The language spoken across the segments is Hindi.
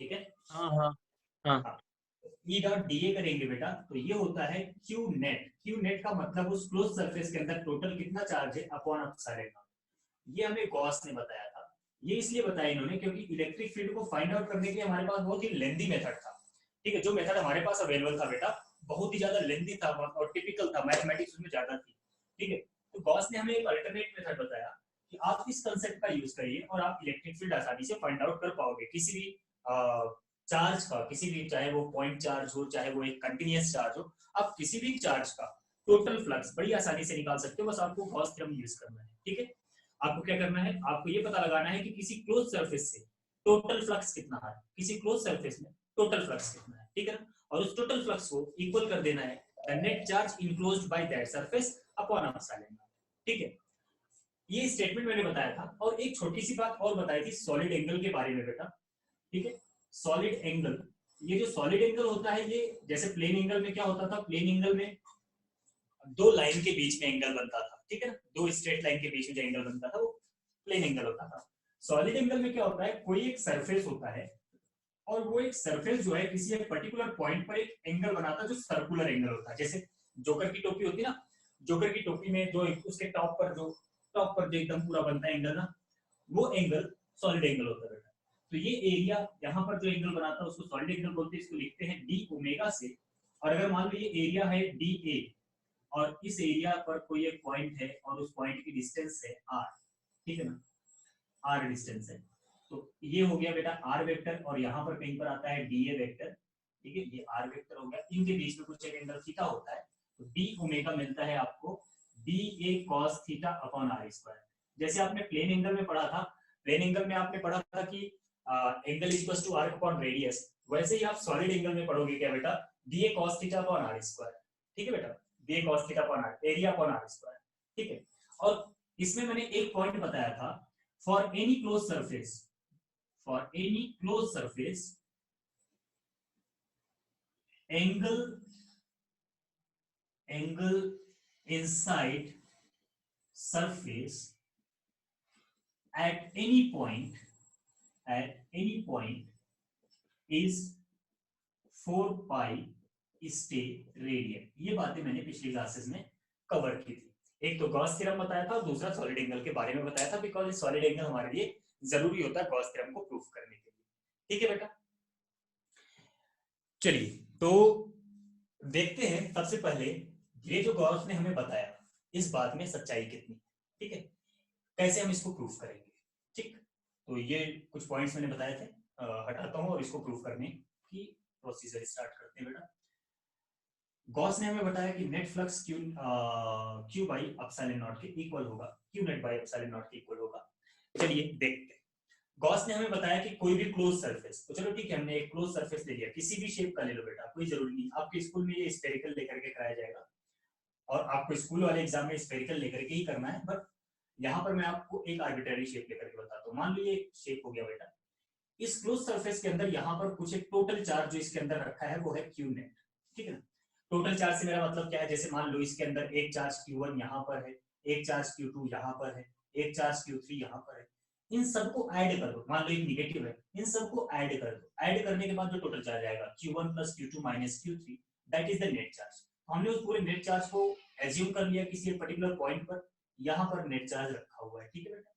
ठीक है। हाँ हाँ हाँ। हाँ, ई डॉट डी ए करेंगे बेटा तो ये होता है क्यू नेट। क्यू नेट का मतलब उस क्लोज सरफेस के अंदर टोटल कितना चार्ज है अपॉन एप्सिलॉन नॉट। ये हमें गॉस ने बताया था। ये इसलिए बताया इन्होंने क्योंकि इलेक्ट्रिक फील्ड को फाइंड आउट करने के लिए हमारे पास बहुत ही लेंदी मेथड था। ठीक है, जो मेथड हमारे पास अवेलेबल था बेटा बहुत ही ज्यादा लेंदी था और टिपिकल था, मैथमेटिक्स उसमें ज्यादा थी। ठीक है, तो गॉस ने हमें एक अल्टरनेट मेथड बताया कि आप इस कंसेप्ट का यूज करिए और आप इलेक्ट्रिक फील्ड आसानी से फाइंड आउट कर पाओगे किसी भी चार्ज का, किसी भी, चाहे वो पॉइंट चार्ज हो चाहे वो एक कंटिन्यूअस चार्ज हो, आप किसी भी चार्ज का टोटल फ्लक्स बड़ी आसानी से निकाल सकते हो। बस आपको गॉस थ्योरम यूज करना है। ठीक है, आपको क्या करना है, आपको ये पता लगाना है कि किसी क्लोज सरफेस से टोटल फ्लक्स कितना है, किसी क्लोज सरफेस में टोटल फ्लक्स कितना है। ठीक है ना, और उस टोटल फ्लक्स को इक्वल कर देना है the net charge enclosed by that surface upon epsilon. ठीक है, ये स्टेटमेंट मैंने बताया था। और एक छोटी सी बात और बताई थी सॉलिड एंगल के बारे में बेटा। ठीक है, सॉलिड एंगल, ये जो सॉलिड एंगल होता है ये जैसे प्लेन एंगल में क्या होता था, प्लेन एंगल में दो लाइन के बीच में एंगल बनता था। ठीक है ना, दो स्ट्रेट लाइन के बीच में जो एंगल बनता था वो प्लेन एंगल होता था। सॉलिड एंगल में क्या होता है, कोई एक सरफेस होता है और वो एक सरफेस जो है किसी एक पर्टिकुलर पॉइंट पर एक एंगल बनाता है जो सर्कुलर एंगल होता है। जैसे जोकर की टोपी होती है ना, जोकर की टोपी में जो उसके टॉप पर जो एकदम पूरा बनता है एंगल ना, वो एंगल सॉलिड एंगल होता है बेटा। तो ये एरिया यहाँ पर जो एंगल बनाता है उसको सॉलिड एंगल बोलते हैं। इसको लिखते हैं डी ओमेगा से। और अगर मान लो ये एरिया है डी ए और इस एरिया पर कोई एक पॉइंट है और उस पॉइंट की डिस्टेंस है आर। ठीक है ना, आर डिस्टेंस है। तो ये हो गया बेटा आर वेक्टर और यहाँ पर कहीं पर आता है डी ए वेक्टर। ठीक है, ये आर वेक्टर हो गया, इनके बीच में कुछ एक एंगल थीटा होता है। तो डी ओमेगा मिलता है आपको d A cos theta upon r square. जैसे आपने प्लेन एंगल में पढ़ा था, प्लेन एंगल में आपने पढ़ा था कि angle equals to arc upon radius, वैसे ही आप सॉलिड एंगल में पढ़ोगे क्या बेटा, d A cos theta upon r square. ठीक है बेटा, d A cos theta upon r, area upon r square. ठीक है, और इसमें मैंने एक पॉइंट बताया था, for any closed surface, for any closed surface angle inside surface at any point is 4 pi stay radian. ये बातें मैंने पिछली क्लासेस में कवर की थी। एक तो गॉस थ्योरम बताया था और दूसरा सॉलिड एंगल के बारे में बताया था, बिकॉज सॉलिड एंगल हमारे लिए जरूरी होता है गॉस थ्योरम को प्रूफ करने के लिए। ठीक है बेटा, चलिए तो देखते हैं सबसे पहले ये जो गॉस ने हमें बताया इस बात में सच्चाई कितनी। ठीक है, कैसे हम इसको प्रूफ करेंगे। ठीक, तो ये कुछ पॉइंट्स मैंने बताए थे, हटाता हूं और इसको प्रूफ करने की प्रोसीजर स्टार्ट करते हैं बेटा। गॉस ने हमें बताया कि net flux Q by epsilon naught के इक्वल होगा, Q net by epsilon naught के इक्वल होगा। चलिए देखते हैं। गॉस ने हमें बताया कि कोई भी क्लोज सरफेस, तो चलो ठीक है हमने एक क्लोज सरफेस ले लिया, किसी भी शेप का ले लो बेटा, कोई जरूरी नहीं, आपके स्कूल में ये स्फेरिकल लेकर के कराया जाएगा और आपको स्कूल वाले एग्जाम में स्फेरिकल लेकर के ही करना है। बट यहाँ पर मैं आपको एक आर्बिट्ररी शेप लेकर के बताता हूँ। मान लो ये शेप हो गया बेटा, इस क्लोज सरफेस के अंदर यहाँ पर कुछ एक टोटल चार्ज जो इसके अंदर रखा है वो है क्यू नेट। ठीक है ना, टोटल चार्ज से मेरा मतलब क्या है, जैसे मान लो इसके अंदर एक चार्ज Q1 यहाँ पर है, एक चार्ज Q2 यहाँ पर है, एक चार्ज Q3 यहाँ पर है। इन सबको ऐड कर दो, मान लो एक निगेटिव है, इन सबको ऐड कर दो। ऐड करने के बाद जो टोटल चार्ज आएगा Q1 plus Q2 minus Q3, that is the net charge. हमने उस पूरे नेट चार्ज को एज्यूम कर लिया किसी एक पर्टिकुलर पॉइंट पर, यहाँ पर नेट चार्ज रखा हुआ है। ठीक है बेटा,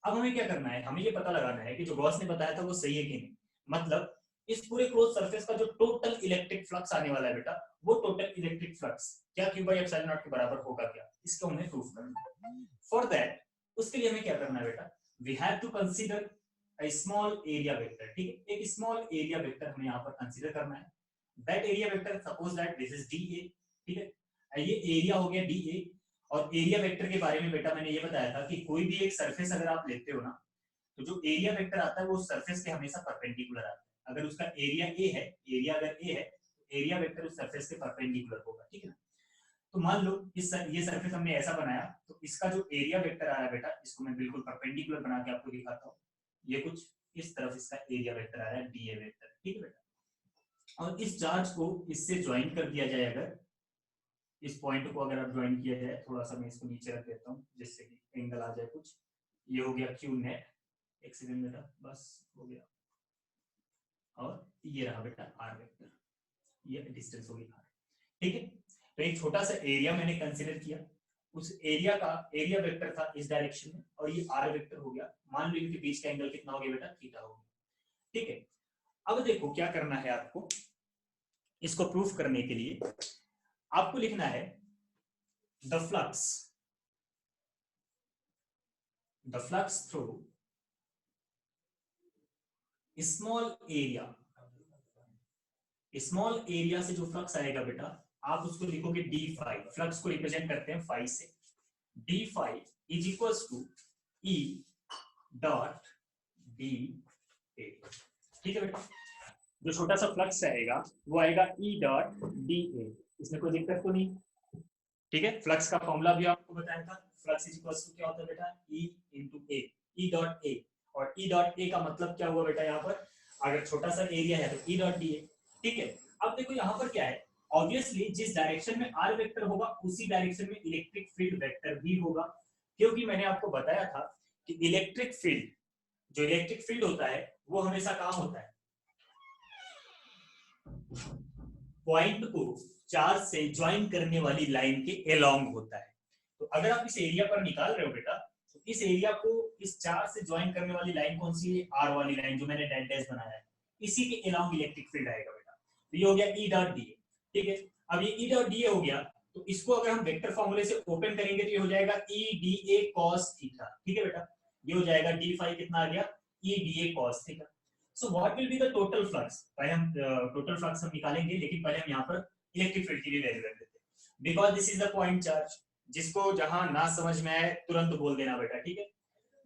अब हमें क्या करना है, हमें ये पता लगाना है कि जो गॉस ने बताया था वो सही है कि नहीं। मतलब इस पूरे क्लोज सरफेस का जो टोटल इलेक्ट्रिक फ्लक्स आने वाला है बेटा, वो टोटल इलेक्ट्रिक फ्लक्स क्या क्यू बाई एप्सिलॉन नॉट के बराबर होगा क्या, इसको हमें प्रूफ करना है। फॉर दैट उसके लिए हमें क्या करना है बेटा, we have to consider a small area vector. ठीक है, एक स्मॉल एरिया वेक्टर हमें यहाँ पर कंसीडर करना है। That area vector, suppose that this is D A. ठीक है, ये एरिया हो गया डी ए। और एरिया वेक्टर के बारे में बेटा मैंने ये बताया था कि कोई भी एक सरफेस अगर आप लेते हो ना, तो जो एरिया वेक्टर आता है वो सरफेस के हमेशा परपेंडिकुलर आता है। अगर उसका एरिया ए है, एरिया अगर ए है तो एरिया वेक्टर उस सरफेस के परपेंडिकुलर होगा। ठीक है ना, तो मान लो ये सरफेस हमने ऐसा बनाया, तो इसका जो एरिया वेक्टर आ रहा है बेटा, इसको मैं बिल्कुल परपेंडिकुलर बना के आपको दिखाता हूँ। ये कुछ इस तरफ इसका एरिया वेक्टर आ रहा है, डी ए वेक्टर। ठीक है बेटा, और इस चार्ज को इससे ज्वाइन कर दिया जाए, अगर इस पॉइंट को अगर आप ज्वाइन किया जाए, थोड़ा सा मैं इसको नीचे रख देता हूँ जिससे कि एंगल आ जाए कुछ। ये हो गया क्यू नेट। एक सेकंड बेटा, बस हो गया। ये रहा बेटा आर वेक्टर, ये डिस्टेंस होगी आर। ठीक है, तो एक छोटा सा एरिया मैंने कंसीडर किया, उस एरिया का एरिया वेक्टर था इस डायरेक्शन में, और ये आर वेक्टर हो गया। मान लो इनके बीच का एंगल कितना हो गया बेटा, थीटा हो गया। ठीक है, अब देखो क्या करना है आपको, इसको प्रूफ करने के लिए आपको लिखना है the flux through small area से जो फ्लक्स आएगा बेटा, आप उसको लिखोगे डी फाइव, फ्लक्स को रिप्रेजेंट करते हैं फाइव से, d phi is equal to E dot d A. ठीक है बेटा, जो छोटा सा फ्लक्स आएगा वो आएगा ई डॉट डी ए, इसमें कोई दिक्कत तो नहीं। ठीक है, फ्लक्स का फॉर्मूला भी आपको बताया था, फ्लक्स इज इक्वल टू क्या होता है बेटा, E into A, E dot A, और ई डॉट ए का मतलब क्या हुआ बेटा, यहाँ पर अगर छोटा सा एरिया है तो ई डॉट डी ए। ठीक है, अब देखो यहाँ पर क्या है, ऑब्वियसली जिस डायरेक्शन में आर वेक्टर होगा उसी डायरेक्शन में इलेक्ट्रिक फील्ड वेक्टर भी होगा, क्योंकि मैंने आपको बताया था कि इलेक्ट्रिक फील्ड होता है वो हमेशा कहाँ होता है, पॉइंट को चार्ज से ज्वाइन करने वाली लाइन के अलोंग होता है। तो अगर आप इस एरिया पर निकाल रहे हो बेटा, तो इस एरिया को इस चार्ज से ज्वाइन करने वाली लाइन कौन सी है, आर वाली लाइन जो मैंने डैश बनाया है, इसी के अलोंग इलेक्ट्रिक फील्ड आएगा बेटा। तो ये हो गया ई डॉट डी ए। ठीक है, अब ये ई डॉट डी ए हो गया, तो इसको अगर हम वेक्टर फॉर्मूले से ओपन करेंगे तो ये हो जाएगा E D A cos theta. ठीक है बेटा, ये हो जाएगा डी फाई कितना आ गया, E D A cos theta. So what will be the total flux, पहले हम टोटल फ्लक्स हम निकालेंगे, लेकिन पहले हम यहाँ पर इलेक्ट्रिक फील्ड की भी वैल्यू रख देते हैं, because this is the point charge. जिसको जहां ना समझ में आए तुरंत बोल देना बेटा। ठीक है,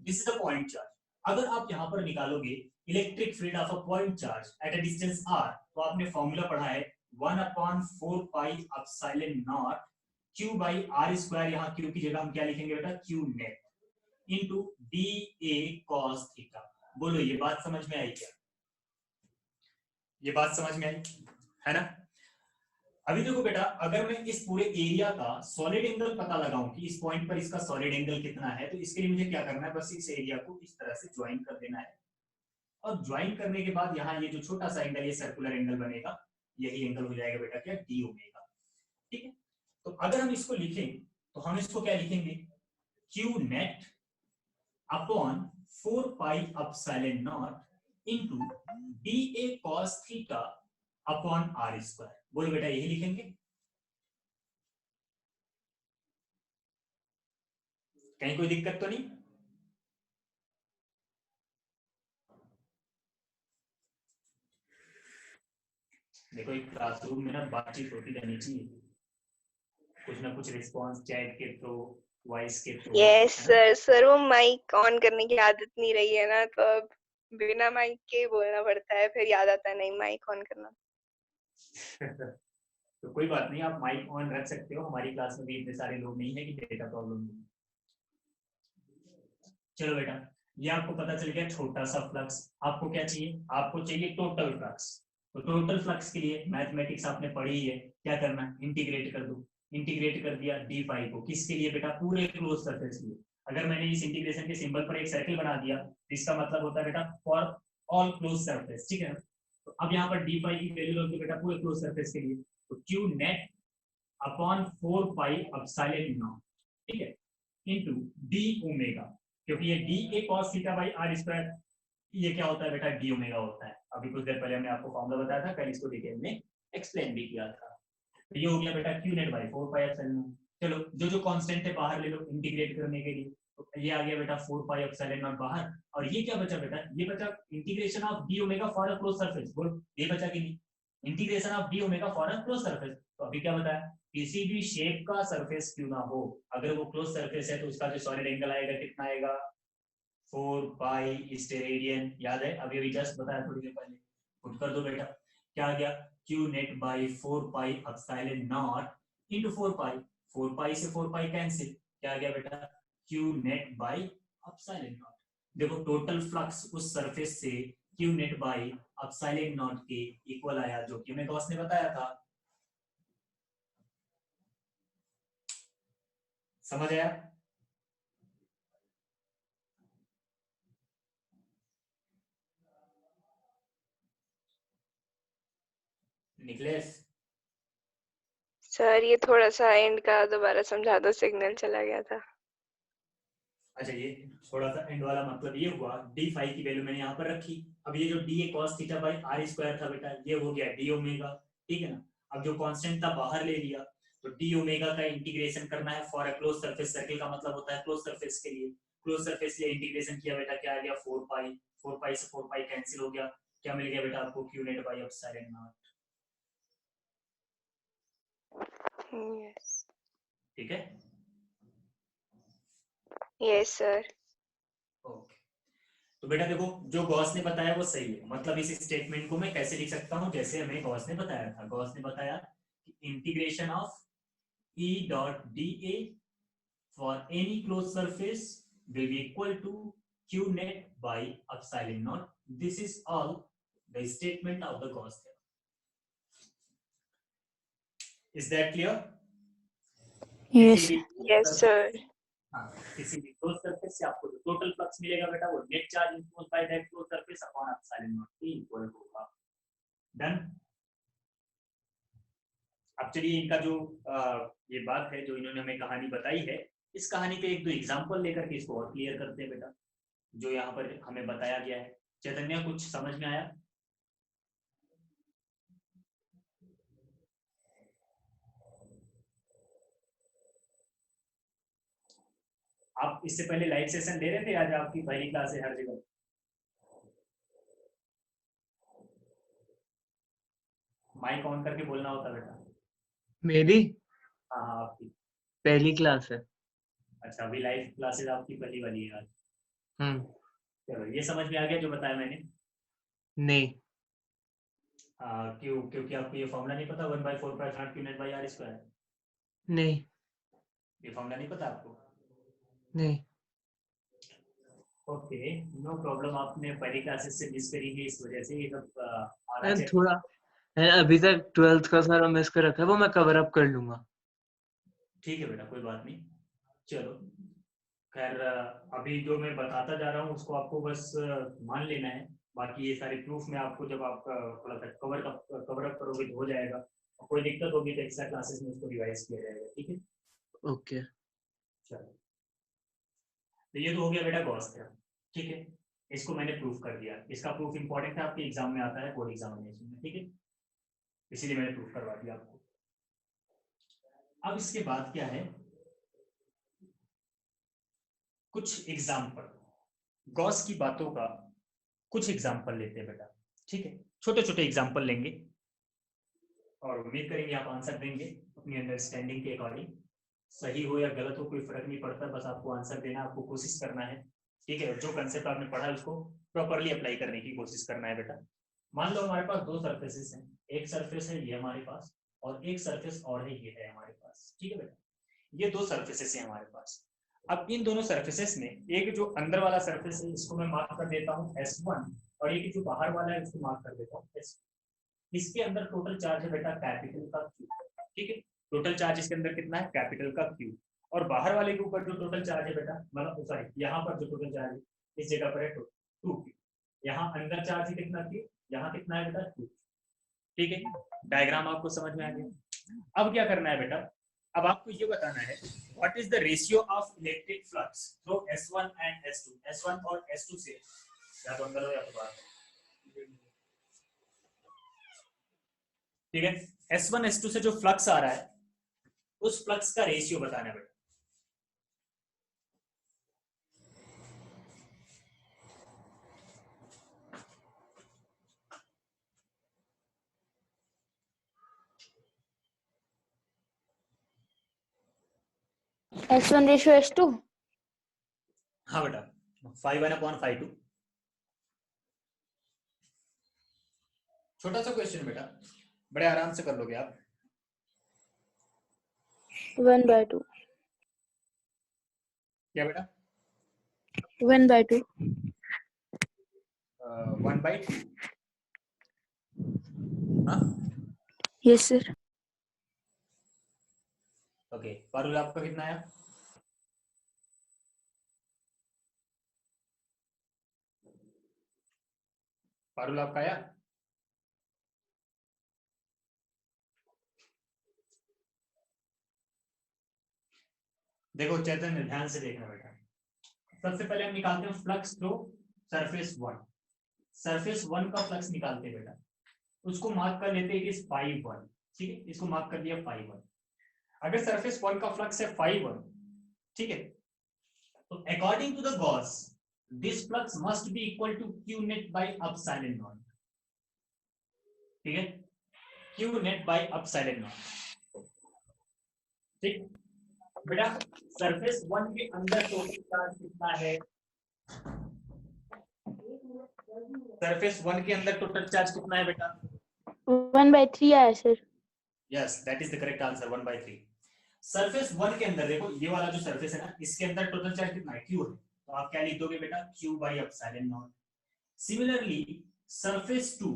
this is the point charge. अगर आप यहाँ पर निकालोगे electric field of a point charge at a distance r, तो आपने फॉर्मूला पढ़ा है 1/4 पाई epsilon naught q by r square, यहाँ q की जगह हम क्या लिखेंगे बेटा, q net into d A cos theta. बोलो ये बात समझ में आई क्या, ये बात समझ में आई है ना। अभी देखो बेटा, अगर मैं इस पूरे एरिया का सॉलिड एंगल पता लगाऊं कि इस पॉइंट पर इसका सॉलिड एंगल कितना है, तो इसके लिए मुझे क्या करना है, बस इस एरिया को इस तरह से ज्वाइन कर देना है, और ज्वाइन करने के बाद यहाँ ये जो छोटा सा एंगल, ये सर्कुलर एंगल बनेगा, यही एंगल हो जाएगा बेटा क्या, डी ओमेगा। ठीक है, तो अगर हम इसको लिखें तो हम इसको क्या लिखेंगे, q net upon 4 pi epsilon not into d A cos theta upon r square. बोलो बेटा यही लिखेंगे, कहीं कोई दिक्कत तो नहीं। देखो एक क्लासरूम में ना बातचीत होती रहनी चाहिए, कुछ ना कुछ रिस्पांस चैट के थ्रू, वॉइस के थ्रू। यस सर, सर वो माइक ऑन करने की आदत नहीं रही है ना, तो अब बिना माइक के बोलना पड़ता है, फिर याद आता है नहीं माइक ऑन करना। तो कोई बात नहीं, आप माइक ऑन रख सकते हो, हमारी क्लास में भी इतने सारे लोग नहीं है कि डेटा प्रॉब्लम नहीं। चलो बेटा, ये आपको पता चल गया छोटा सा फ्लक्स। आपको क्या चाहिए, आपको चाहिए टोटल फ्लक्स। तो टोटल फ्लक्स के लिए मैथमेटिक्स आपने पढ़ी है, क्या करना है, इंटीग्रेट कर दो। इंटीग्रेट कर दिया डी फाई को, किसके लिए बेटा, पूरे क्लोज सरफेस के लिए। अगर मैंने इस इंटीग्रेशन के सिंबल पर एक सर्कल बना दिया तो इसका मतलब होता है बेटा फॉर ऑल क्लोज सरफेस। ठीक है, तो अब यहाँ पर डी फाई की वैल्यू रख दो बेटा पूरे क्लोज सरफेस के लिए, तो q net upon 4 pi epsilon not, ठीक है, इनटू डी ओमेगा, क्योंकि ये d A cos theta by r square, ये क्या होता है बेटा, डी ओमेगा होता है। अभी कुछ देर पहले हमने आपको फॉर्मूला बताया था, कल इसको डिटेल में एक्सप्लेन भी किया था। तो ये हो गया बेटा Q net by 4 pi epsilon not. चलो जो जो कांस्टेंट है बाहर ले लो इंटीग्रेट करने के लिए, तो ये आ गया बेटा 4 पाई एप्सिलॉन नॉट बाहर, और ये क्या बचा बेटा, ये बचा integration of D omega for a close surface. बोल ये बचा कि नहीं, integration of D omega for a close surface. तो अभी क्या बताया, किसी भी शेप का सरफेस क्यों ना हो, अगर वो क्लोज सरफेस है तो उसका जो सॉलिड एंगल आएगा कितना आएगा, 4 पाई स्टेरेडियन। याद है, अभी अभी जस्ट बताया थोड़ी देर पहले, पुट कर दो बेटा, क्या आ गया, q net by 4 pi epsilon not into 4 पाई, 4 पाई से 4 पाई कैंसिल, क्या आ गया बेटा, q net by epsilon not. देखो टोटल फ्लक्स उस सरफेस से q net by epsilon naught के इक्वल आया, जो कि हमें गॉस ने बताया था। समझ आया, निकलेश सर ये थोड़ा सा एंड का दोबारा समझा दो, सिग्नल चला गया था। अच्छा, ये थोड़ा सा एंड वाला मतलब ये हुआ, डी फाई की वैल्यू मैंने यहाँ पर रखी। अब ये जो d A cos theta by r square था बेटा, ये हो गया डी ओमेगा, ठीक है ना। अब जो कांस्टेंट था बाहर ले लिया, तो डी ओमेगा का इंटीग्रेशन करना है for a close surface. Circle का मतलब होता है क्लोज सरफेस के लिए। क्लोज सरफेस लिए इंटीग्रेशन किया बेटा, क्या आ गया 4 पाई। 4 पाई से 4 पाई कैंसिल हो गया, क्या मिल गया बेटा आपको, Q net by epsilon not. Yes ठीक है, यस सर। ओके। तो बेटा देखो, जो गॉस ने बताया वो सही है। मतलब इस स्टेटमेंट को मैं कैसे लिख सकता हूँ, जैसे हमें गॉस ने बताया था। गॉस ने बताया कि integration of E dot dA for any closed surface will be equal to Q net by epsilon naught. This is all the statement of the Gauss theorem. Is that clear? Yes. Yes sir. हाँ, किसी भी क्लोज सरफेस से आपको जो टोटल फ्लक्स मिलेगा बेटा, वो net charge enforce by that close surface upon epsilon naught के इक्वल होगा। डन। अब चलिए इनका जो ये बात है जो इन्होंने हमें कहानी बताई है, इस कहानी पे एक दो एग्जांपल लेकर के इसको और क्लियर करते हैं बेटा, जो यहाँ पर हमें बताया गया है। चैतन्य, कुछ समझ में आया? आप इससे पहले लाइव सेशन दे रहे थे? आज आपकी पहली क्लास है हर जगह। माइक ऑन करके बोलना होता बेटा। मेरी हाँ हाँ, आपकी पहली क्लास है। अच्छा, अभी लाइव क्लासेस आपकी पहली वाली है आज। चलो, ये समझ में आ गया जो बताया मैंने? नहीं। क्यों? क्योंकि आपको ये फॉर्मूला नहीं पता, 1/4 q net by r square. नहीं। ये फॉर्मूला नहीं पता आपको? नहीं। Okay, no problem. आपने पहली क्लासेस से मिस करी है, इस वजह से ये सब आ रहा है। थोड़ा है, अभी तक 12th का सारा मिस कर रखा है, वो मैं कवर अप कर लूंगा। ठीक है बेटा, कोई बात नहीं। चलो खैर, अभी जो मैं बताता जा रहा हूँ उसको आपको बस मान लेना है। बाकी ये सारे प्रूफ में आपको जब आप थोड़ा सा कवर अप करोगे तो हो जाएगा। और कोई दिक्कत होगी तो एक्स्ट्रा क्लासेस में उसको रिवाइज किया जाएगा, ठीक है? ओके। चलो, तो ये तो हो गया बेटा गॉस थ्योरम, ठीक है। इसको मैंने प्रूफ कर दिया। इसका प्रूफ इंपॉर्टेंट है, आपके एग्जाम में आता है, बोर्ड एग्जामिनेशन में, ठीक है। इसीलिए मैंने प्रूफ करवा दिया आपको। अब इसके बाद क्या है, कुछ एग्जाम्पल, गॉस की बातों का कुछ एग्जाम्पल लेते हैं बेटा, ठीक है। छोटे छोटे एग्जाम्पल लेंगे और उम्मीद करेंगे आप आंसर देंगे अपनी अंडरस्टैंडिंग के अकॉर्डिंग। सही हो या गलत हो कोई फर्क नहीं पड़ता, बस आपको आंसर देना, आपको कोशिश करना है, ठीक है। जो कंसेप्ट आपने पढ़ा है उसको प्रॉपरली अप्लाई करने की कोशिश करना है बेटा। मान लो हमारे पास दो सरफेसेस हैं, एक सरफेस है ये हमारे पास, और एक सरफेस और है ये है हमारे पास, ठीक है बेटा। ये दो सरफेसेस हैं हमारे पास। अब इन दोनों सरफेसेस में एक जो अंदर वाला सरफेस है इसको मैं मार्क कर देता हूँ S1, और एक जो बाहर वाला है उसको मार्क कर देता हूँ S2। इसके अंदर टोटल चार्ज है बेटा कैपिटल का Q, ठीक है। टोटल चार्ज इसके अंदर कितना है, कैपिटल का Q। और बाहर वाले के ऊपर जो टोटल चार्ज है बेटा, मतलब सॉरी, यहाँ पर जो टोटल चार्ज है इस जगह पर है 2Q। यहाँ अंदर चार्ज कितना Q, यहाँ कितना है बेटा 2, ठीक है। डायग्राम आपको समझ में आ गया। अब क्या करना है बेटा, अब आपको ये बताना है what is the ratio of electric flux through S1 and S2। S1 और S2 से, या तो अंदर हो या तो बाहर, ठीक है। S1 S2 से जो फ्लक्स आ रहा है उस फ्लक्स का रेशियो बताना है बेटा। S1 ratio S2। हाँ बेटा, 5/2। छोटा सा क्वेश्चन बेटा, बड़े आराम से कर लोगे आप। 1/2। क्या बेटा? 1/2। 1/2। हाँ, यस सर। ओके। पारुल आपका कितना आया? पारुल आपका आया? देखो चैतन्य, ध्यान से देखना बेटा। सबसे पहले हम निकालते हैं फ्लक्स थ्रू सरफेस 1। सरफेस 1 का फ्लक्स निकालते हैं बेटा, उसको मार्क कर लेते हैं इट इज 5-1। ठीक है, इसको मार्क कर दिया 5-1। अगर सरफेस 1 का फ्लक्स है 5-1, ठीक है, तो according to the Gauss this flux must be equal to q net by epsilon not. ठीक है, q net by epsilon not. ठीक बेटा, सरफेस 1 के अंदर टोटल चार्ज कितना है? सरफेस 1 के अंदर टोटल चार्ज कितना है बेटा? 1/3 आया sir. Yes, that is the correct answer, 1/3। Surface 1 के अंदर देखो, ये वाला जो सरफेस है ना, इसके अंदर टोटल चार्ज कितना है? q है। तो आप क्या लिख दोगे बेटा? q bye epsilon not. Similarly surface 2,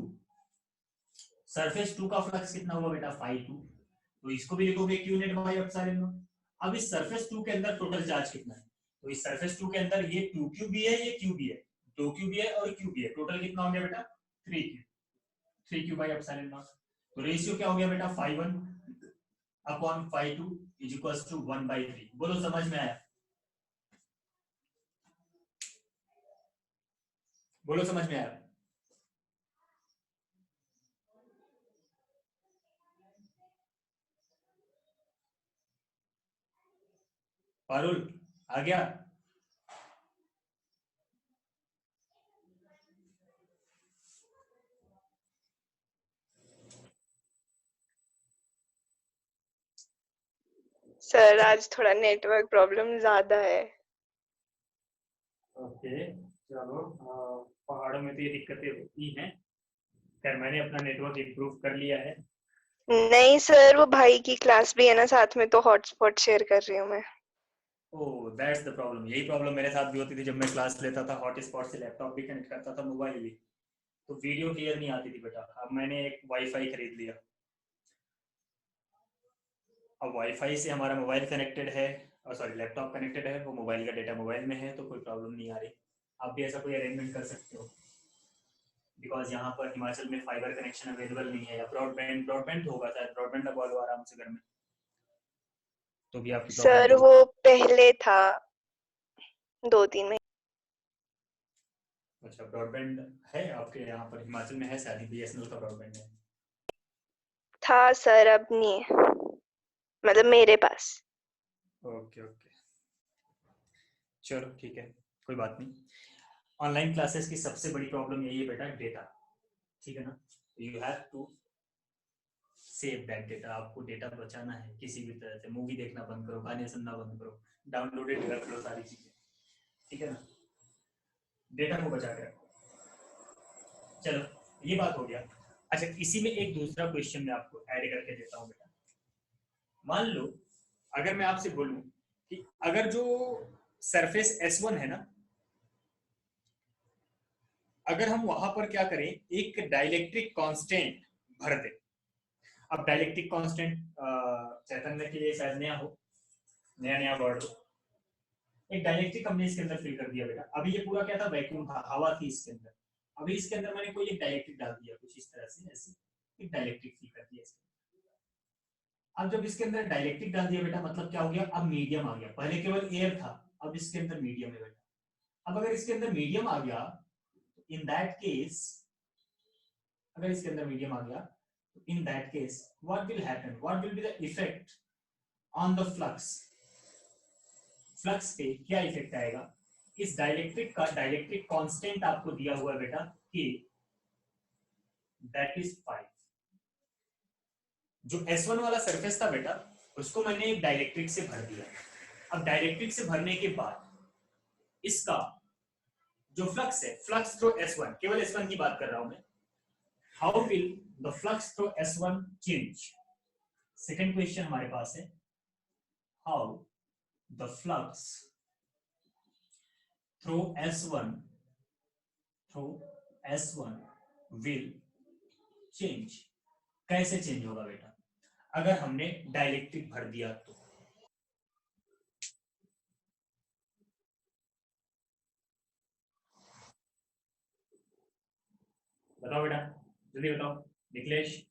surface 2 का फ्लक्स कितना हुआ बेटा? 5-2। तो इसको भी लिखोगे q net by epsilon not. अब इस सरफेस 2 के अंदर टोटल चार्ज कितना है? तो इस सरफेस 2 के अंदर ये 2q भी है, ये q भी है, 2q भी है और q भी है। टोटल कितना हो गया बेटा? 3q, 3q bye epsilon not. तो रेशियो क्या हो गया बेटा? 5:1 अपॉन 5:2 इज इक्वल्स टू 1/3। बोलो समझ में आया? बोलो समझ में आया? पारुल आ गया? सर आज थोड़ा नेटवर्क प्रॉब्लम ज्यादा है। ओके चलो, पहाड़ों में तो ये दिक्कतें होती हैं। खैर मैंने अपना नेटवर्क इम्प्रूव कर लिया है। नहीं सर, वो भाई की क्लास भी है ना साथ में, तो हॉटस्पॉट शेयर कर रही हूँ मैं। Oh that's the problem. यही प्रॉब्लम मेरे साथ भी होती थी जब मैं क्लास लेता था, हॉटस्पॉट से लैपटॉप भी कनेक्ट करता था, मोबाइल भी, तो वीडियो क्लियर नहीं आती थी बेटा। अब मैंने एक वाईफाई खरीद लिया। अब वाईफाई से हमारा मोबाइल कनेक्टेड है, और सॉरी लैपटॉप कनेक्टेड है, वो मोबाइल का डेटा मोबाइल में है, तो कोई प्रॉब्लम नहीं आ रही। आप भी ऐसा कोई अरेंजमेंट कर सकते हो, बिकॉज यहाँ पर हिमाचल में फाइबर कनेक्शन अवेलेबल नहीं है, या ब्रॉडबैंड, ब्रॉडबैंड होगा शायद, ब्रॉडबैंड लगवा लो आराम से घर में, तो भी आपकी प्रॉब्लम सर नहीं। वो पहले था 2-3 महीने। अच्छा, ब्रॉडबैंड है आपके यहाँ पर? हिमाचल में है शायद BSNL का ब्रॉडबैंड है। था सर, अब नहीं है, मतलब मेरे पास। ओके ओके, चलो ठीक है, कोई बात नहीं। ऑनलाइन क्लासेस की सबसे बड़ी प्रॉब्लम यही है बेटा, डेटा। ठीक है ना, you have to save that data. आपको डेटा बचाना है किसी भी तरह से। मूवी देखना बंद करो, गाने सुनना बंद करो, डाउनलोडेड रख लो सारी चीजें। ठीक है ना, डेटा को बचा के रखो। चलो ये बात हो गया। अच्छा, इसी में एक दूसरा क्वेश्चन मैं आपको ऐड करके देता हूँ बेटा। मान लो अगर मैं आपसे बोलूं कि अगर जो सरफेस S1 है ना, अगर हम वहां पर क्या करें, एक डाइलेक्ट्रिक कांस्टेंट भर दें। अब डाइलेक्ट्रिक कांस्टेंट चैतन्य के लिए शायद नया हो, नया नया वर्ड हो। एक डाइलेक्ट्रिक हमने इसके अंदर फिल कर दिया बेटा। अभी ये पूरा क्या था? वैक्यूम था, हवा थी इसके अंदर। अभी इसके अंदर मैंने कोई एक डाइलेक्ट्रिक डाल दिया, कुछ इस तरह से, ऐसे एक डाइलेक्ट्रिक फिल कर दिया इसके। अब जब इसके अंदर डाइलेक्ट्रिक डाल दिया बेटा, मतलब क्या हो गया? अब मीडियम आ गया। पहले केवल एयर था, अब इसके अंदर मीडियम है बेटा। अब अगर इसके अंदर मीडियम आ गया, इन दैट केस, अगर इसके अंदर मीडियम आ गया, तो in that case what will happen, what will be the effect on the flux? Flux पे क्या इफेक्ट आएगा? इस डाइलेक्ट्रिक का डाइलेक्ट्रिक कांस्टेंट आपको दिया हुआ है बेटा कि दैट इज 5। जो S1 वाला सरफेस था बेटा, उसको मैंने एक डाइलेक्ट्रिक से भर दिया। अब डाइलेक्ट्रिक से भरने के बाद इसका जो फ्लक्स है, फ्लक्स थ्रू S1, केवल S1 की बात कर रहा हूं मैं, how will the flux through S1 change? Second question हमारे पास है, how the flux through S1 will change. कैसे चेंज होगा बेटा अगर हमने डाइलेक्ट्रिक भर दिया तो? बताओ बेटा, जल्दी बताओ। निखिलेश,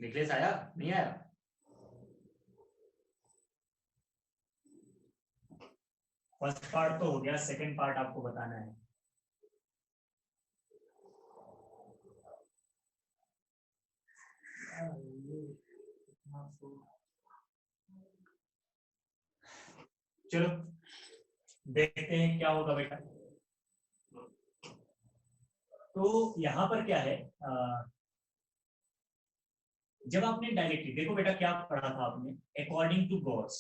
निकलेश आया नहीं आया? फर्स्ट पार्ट तो हो गया, सेकंड पार्ट आपको बताना है। चलो देखते हैं क्या होगा बेटा। तो यहाँ पर क्या है, जब आपने डायरेक्टली देखो बेटा क्या पढ़ा था आपने, अकॉर्डिंग टू गॉस।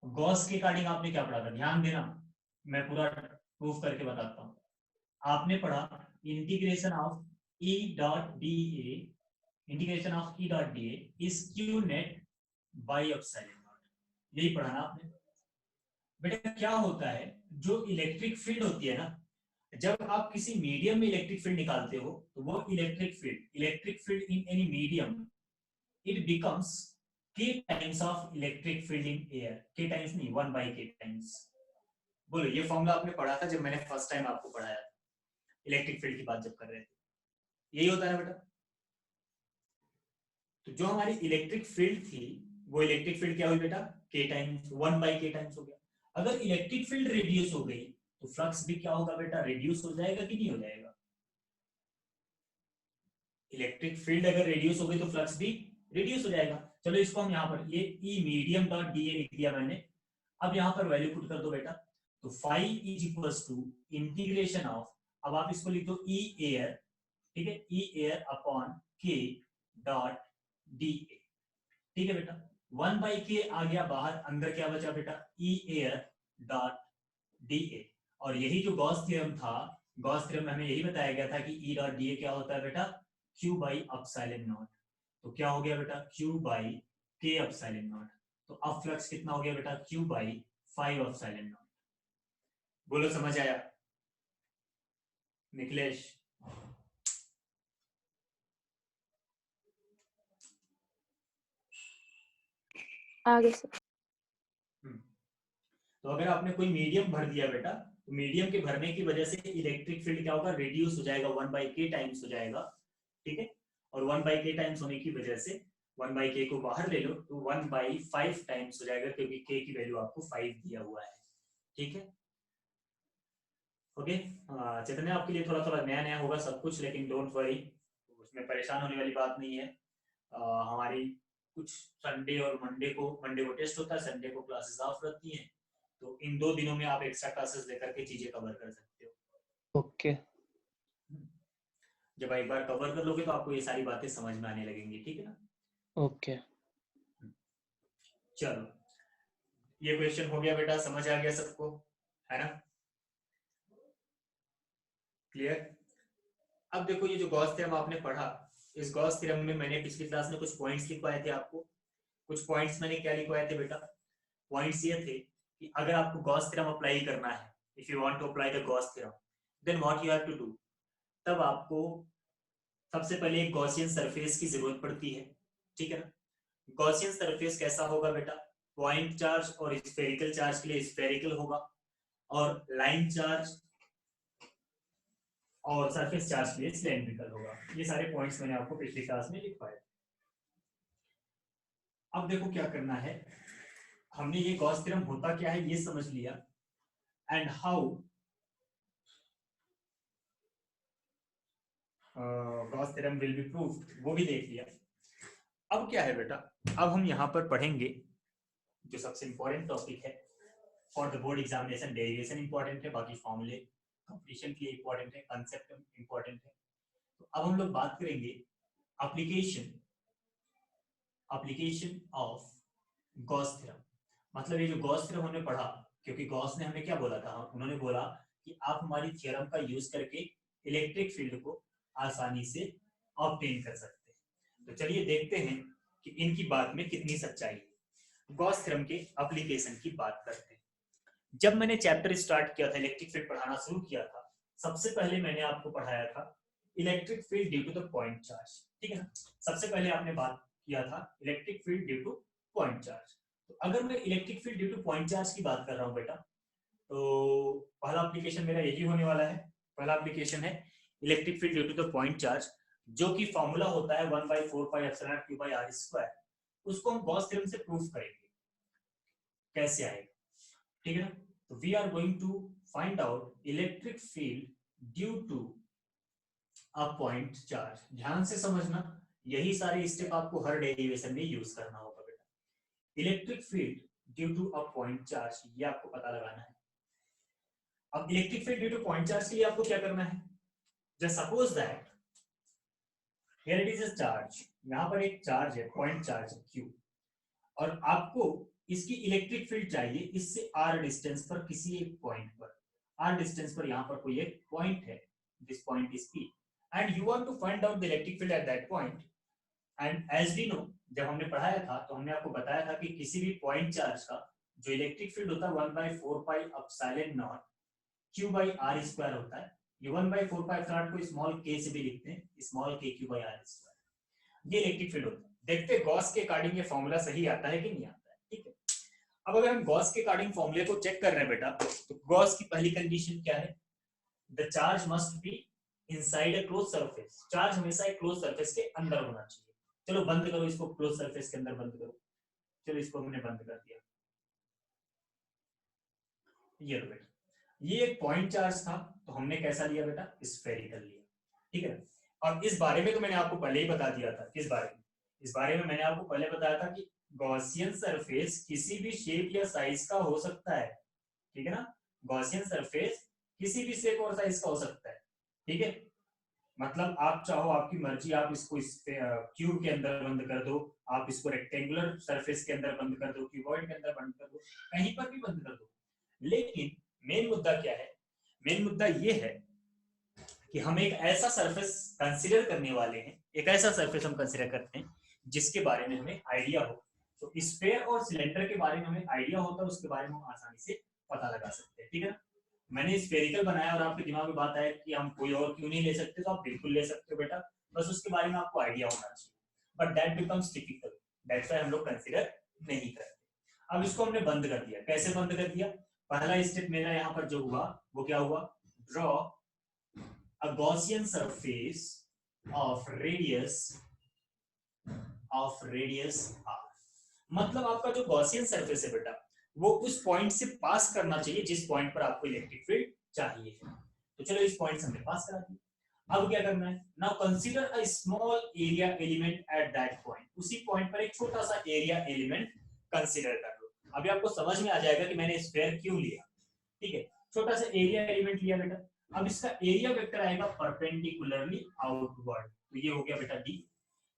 गॉस के अकॉर्डिंग आपने क्या पढ़ा था, ध्यान देना, मैं पूरा प्रूफ करके बताता हूँ। आपने पढ़ा integration of E dot d A, integration of E dot d A is Q net by epsilon not, यही पढ़ा ना आपने बेटा। क्या होता है, जो इलेक्ट्रिक फील्ड होती है ना, जब आप किसी मीडियम में इलेक्ट्रिक फील्ड निकालते हो तो वो electric field in any medium, it becomes k times of electric field in air. k times नहीं, 1 by k टाइम्स। बोलो, ये फॉर्मूला आपने पढ़ा था जब मैंने फर्स्ट टाइम आपको पढ़ाया था, इलेक्ट्रिक फील्ड की बात जब कर रहे थे, यही होता है बेटा। तो जो हमारी इलेक्ट्रिक फील्ड थी, वो इलेक्ट्रिक फील्ड क्या हुई बेटा, k times 1 by k times हो गया। अगर इलेक्ट्रिक फील्ड रिड्यूस हो गई तो फ्लक्स भी क्या होगा बेटा, रिड्यूस हो जाएगा कि नहीं हो जाएगा? इलेक्ट्रिक फील्ड अगर रिड्यूस हो गई तो फ्लक्स भी रिड्यूस हो जाएगा। चलो इसको हम यहाँ पर, ये ई मीडियम डॉट डी ए लिख दिया मैंने। अब यहाँ पर वैल्यू पुट कर दो बेटा, तो phi is equals to integration of, अब आप इसको लिख दो ई एयर, ठीक है, ई एयर अपॉन के डॉट डी ए, ठीक है बेटा। 1 by k आ गया बाहर, अंदर क्या बचा बेटा, ई एयर डॉट डी ए। और यही जो गॉस थ्योरम था, गॉस थ्योरम में हमें यही बताया गया था कि ई डॉट डी ए क्या होता है बेटा, q बाई एप्सिलॉन नॉट। तो क्या हो गया बेटा, q by k epsilon not. तो अब फ्लक्स कितना हो गया बेटा, q बाई 5 एप्सिलॉन नॉट। बोलो समझ आया निखिलेश? आगे से। तो अगर आपने कोई मीडियम भर दिया बेटा, तो मीडियम के भरने की वजह से इलेक्ट्रिक फील्ड क्या होगा, रिड्यूस हो जाएगा, 1 by k टाइम्स हो जाएगा, ठीक है। और 1 by k टाइम्स होने की वजह से 1 by k को बाहर ले लो तो 1 by 5 टाइम्स हो जाएगा, क्योंकि k की वैल्यू आपको 5 दिया हुआ है, ठीक है। ओके, चैतन्य आपके लिए थोड़ा थोड़ा नया नया होगा सब कुछ, लेकिन डोंट वरी, उसमें परेशान होने वाली बात नहीं है। हमारी कुछ संडे और मंडे को टेस्ट होता है, संडे को क्लासेस ऑफ रहती हैं, तो इन 2 दिनों में आप एक्स्ट्रा क्लासेस लेकर के चीजें कवर कर सकते हो। ओके, जब एक बार कवर कर लोगे तो आपको ये सारी बातें समझ में आने लगेंगी, ठीक है ना। ओके, चलो ये क्वेश्चन हो गया बेटा, समझ आ गया सबको, है ना, क्लियर। अब देखो ये जो गॉस थ्योरम आपने पढ़ा, इस गॉस थ्योरम में मैंने पिछली क्लास में कुछ पॉइंट्स लिखवाए थे आपको। कुछ पॉइंट्स मैंने क्या लिखवाए थे बेटा, पॉइंट्स ये थे कि अगर आपको गॉस थ्योरम अप्लाई करना है, if you want to apply the Gauss theorem, then what you have to do, तब आपको सबसे पहले एक गॉसियन सरफेस की जरूरत पड़ती है, ठीक है ना। गॉसियन सरफेस कैसा होगा बेटा, पॉइंट चार्ज और स्फेरिकल चार्ज के लिए स्फेरिकल होगा, और लाइन चार्ज और सरफेस चार्ज के लिए सिलेंड्रिकल होगा। ये सारे पॉइंट्स मैंने आपको पिछली क्लास में लिखवाए। अब देखो क्या करना है, हमने ये गॉस थ्योरम होता क्या है ये समझ लिया, and how Gauss theorem will be proved वो भी देख लिया। अब क्या है बेटा, अब हम यहाँ पर पढ़ेंगे जो सबसे इंपॉर्टेंट टॉपिक है for the board examination, derivation important है, बाकी फॉर्मूले कंप्लीशन के लिए इंपॉर्टेंट है, कंसेप्ट इंपॉर्टेंट है। तो अब हम लोग बात करेंगे एप्लीकेशन ऑफ गॉस थ्योरम। मतलब ये जो गॉस थ्योरम हमने पढ़ा, क्योंकि गॉस ने हमें क्या बोला था, उन्होंने बोला कि आप हमारी थ्योरम का यूज करके इलेक्ट्रिक फील्ड को आसानी से ऑब्टेन कर सकते हैं। तो चलिए देखते हैं कि इनकी बात में कितनी सच्चाई है। गॉस थ्योरम के एप्लीकेशन की बात करते हैं। जब मैंने चैप्टर स्टार्ट किया था, इलेक्ट्रिक फील्ड पढ़ाना शुरू किया था, सबसे पहले मैंने आपको पढ़ाया था electric field due to the point charge, ठीक है ना। सबसे पहले आपने बात किया था electric field due to point charge. तो अगर मैं electric field due to point charge की बात कर रहा हूं बेटा, तो पहला एप्लीकेशन मेरा यही होने वाला है। पहला एप्लीकेशन है electric field due to the point charge. जो कि फॉर्मूला होता है 1/4πε0 q/r², उसको हम गॉस थ्योरम से प्रूफ करेंगे कैसे आएगा, ठीक है ना। तो we are going to find out electric field due to a point charge. ध्यान से समझना, यही सारे स्टेप आपको हर डेरिवेशन में यूज करना होगा बेटा। Electric field due to a point charge, ये आपको पता लगाना है। अब electric field due to point charge के लिए आपको क्या करना है, just suppose that here it is a charge, यहाँ पर एक चार्ज है, पॉइंट चार्ज है q, और आपको इसकी इलेक्ट्रिक फील्ड चाहिए इससे r डिस्टेंस पर, किसी एक पॉइंट पर r डिस्टेंस पर, यहाँ पर कोई एक पॉइंट है, this point is p, and you want to find out the electric field at that point. And as we know, जब हमने पढ़ाया था तो हमने आपको बताया था कि किसी भी पॉइंट चार्ज का जो इलेक्ट्रिक फील्ड होता है 1/4πε0 q/r² होता है। ये 1/4πε0 को स्मॉल k से भी लिखते हैं, स्मॉल k q/r², ये इलेक्ट्रिक फील्ड होता है। देखते हैं गॉस के अकॉर्डिंग ये फॉर्मूला सही आता है कि नहीं आता है, ठीक है। अब अगर हम गॉस के अकॉर्डिंग फॉर्मूले को चेक कर रहे हैं बेटा, तो गॉस की पहली कंडीशन क्या है, the charge must be inside a close surface. Charge हमेशा एक क्लोज सरफेस के अंदर होना चाहिए। चलो बंद करो इसको, क्लोज सरफेस के अंदर बंद करो। चलो इसको हमने बंद कर दिया। ये लो बेटा, ये एक पॉइंट चार्ज था तो हमने कैसा लिया बेटा, स्फेरिकल लिया, ठीक है। और इस बारे में तो मैंने आपको पहले ही बता दिया था। किस बारे में, इस बारे में मैंने आपको पहले बताया था कि गॉसियन सरफेस किसी भी शेप या साइज का हो सकता है, ठीक है ना। गॉसियन सरफेस किसी भी शेप और साइज का हो सकता है, ठीक है। मतलब आप चाहो, आपकी मर्जी, आप इसको क्यूब के अंदर बंद कर दो, आप इसको रेक्टेंगुलर सरफेस के अंदर बंद कर दो, क्यूबॉइड के अंदर बंद कर दो, कहीं पर भी बंद कर दो। लेकिन मेन मुद्दा क्या है, मेन मुद्दा ये है कि हम एक ऐसा सरफेस कंसीडर करने वाले हैं, एक ऐसा सरफेस हम कंसीडर करते हैं जिसके बारे में हमें आइडिया हो। तो स्फीयर और सिलेंडर के बारे में हमें आइडिया होता है, उसके बारे में हम आसानी से पता लगा सकते हैं, ठीक है ना। मैंने स्फेरिकल बनाया और आपके दिमाग में बात आया कि हम कोई और क्यों नहीं ले सकते, तो आप बिल्कुल ले सकते हो बेटा, बस उसके बारे में आपको आइडिया होना चाहिए। But that becomes difficult, that's why हम लोग कंसीडर नहीं करते। अब इसको हमने बंद कर दिया। कैसे बंद कर दिया, पहला स्टेप मेरा यहाँ पर जो हुआ वो क्या हुआ, draw a Gaussian surface of radius r। मतलब आपका जो गॉसियन सरफेस है बेटा, वो उस पॉइंट से पास करना चाहिए जिस पॉइंट पर आपको इलेक्ट्रिक फील्ड चाहिए। तो चलो इस पॉइंट से हमने पास करा दिया। अब क्या करना है, now consider a small area element at that point. उसी पॉइंट पर एक छोटा सा एरिया एलिमेंट कंसीडर कर लो। अभी आपको समझ में आ जाएगा कि मैंने स्फीयर क्यों लिया, ठीक है। छोटा सा एरिया एलिमेंट लिया बेटा। अब इसका एरिया वेक्टर आएगा परपेंडिकुलरली आउटवर्ड, तो ये हो गया बेटा डी,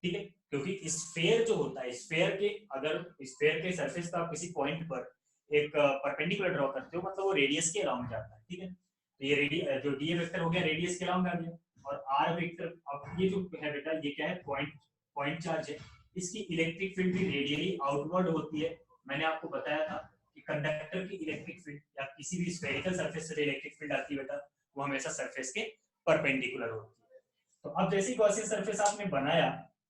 ठीक है। क्योंकि स्फीयर जो होता है, स्फीयर के, अगर स्फीयर के सरफेस पर आप किसी पॉइंट पर एक परपेंडिकुलर ड्रॉ करते हो, मतलब वो रेडियस के अराउंड जाता है, ठीक है। तो ये जो डी वेक्टर हो गया रेडियस के अराउंड आ गया, और आर वेक्टर, अब ये जो है बेटा ये क्या है, पॉइंट चार्ज है। इसकी इलेक्ट्रिक फील्ड भी रेडियली आउटवर्ड होती है। मैंने आपको बताया था कि कंडक्टर की इलेक्ट्रिक फील्ड या किसी भी स्फेरिकल सरफेस से इलेक्ट्रिक फील्ड आती है बेटा, वो हमेशा सरफेस के परपेंडिकुलर होती है। तो अब जैसे ही गॉसियन सरफेस आपने बनाया,